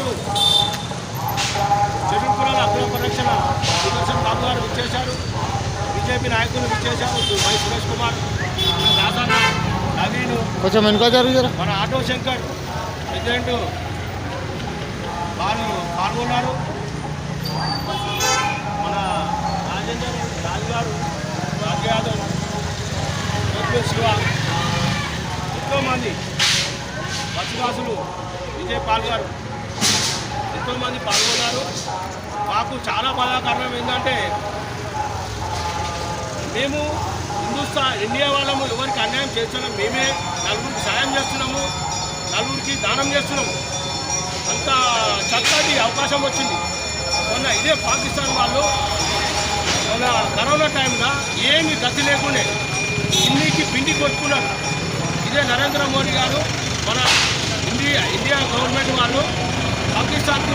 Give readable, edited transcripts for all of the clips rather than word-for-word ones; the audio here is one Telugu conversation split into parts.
ఈరోజు షెడ్యూల్ కులాల హక్కుల పరిరక్షణ సుదర్శన్ బాబు గారు విచ్చేశారు. బీజేపీ నాయకులు విచ్చేశారు. వై సురేష్ కుమార్, దాదాన, నవీను, కొంచెం వెనుక జరుగుతారు. మన ఆటో శంకర్ ప్రెసిడెంట్ వారు పాల్గొన్నారు. మన రాజేందర్ రాజు గారు, రాజు యాదవ్, శివ, ఎంతోమంది బస్సువాసులు, విజయ్ పాల్ గారు ఎంతోమంది పాల్గొన్నారు. మాకు చాలా బాధాకరణం ఏంటంటే మేము ఇండియా వాళ్ళము ఎవరికి అన్యాయం చేస్తున్నాం. మేమే నలుగురికి సాయం చేస్తున్నాము, నలుగురికి దానం చేస్తున్నాము. అంత చక్కటి అవకాశం వచ్చింది. మొన్న ఇదే పాకిస్తాన్ వాళ్ళు మన కరోనా టైంలో ఏమి గతి లేకుండే ఇన్నికి పిండి కొట్టుకున్నారు. ఇదే నరేంద్ర మోడీ గారు మన ఇండియా గవర్నమెంట్ వాళ్ళు పాకిస్తాన్కు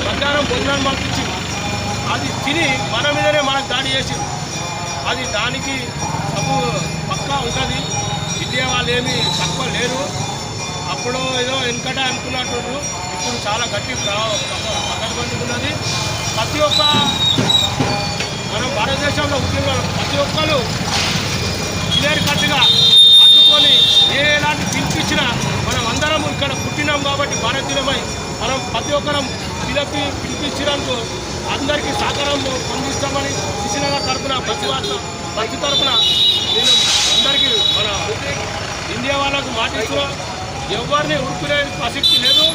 మధ్యాహ్నం భోజనాన్ని పంపించింది. అది తిని మన మీదనే మనకు దాడి చేసింది. అది దానికి సబ్బు పక్కా ఉంటుంది. ఇండియా వాళ్ళు ఏమీ తక్కువ లేరు. అప్పుడు ఏదో వెనుకట అనుకున్నట్టు ఇప్పుడు చాలా గట్టి పకడ్బందీ ఉన్నది. ప్రతి ఒక్క మనం భారతదేశంలో ముఖ్యంగా ప్రతి ఒక్కరు క్లియర్ కట్గా అడ్డుకొని ఎలాంటి పిలిపించినా మనం అందరం ఇక్కడ పుట్టినాం కాబట్టి భారతీయులమై మనం ప్రతి ఒక్కరం పిలిపించినందుకు అందరికీ సహకారం పొందిస్తామని కృష్ణనగర్ తరఫున బస్సు తరఫున నేను అందరికీ మన ఇండియా వాళ్ళకు మాటిస్తూ ఎవరిని ఉరుకునే ప్రసక్తి లేదు.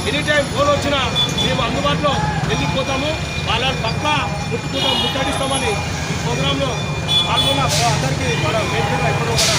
ఎనీ టైం ఫోన్ వచ్చినా మేము అందుబాటులో వెళ్ళిపోతాము. వాళ్ళని పక్కా ముట్టడిస్తామని ఈ ప్రోగ్రాంలో పాల్గొన్న అందరికీ మన వేదికగా ఎప్పుడూ కూడా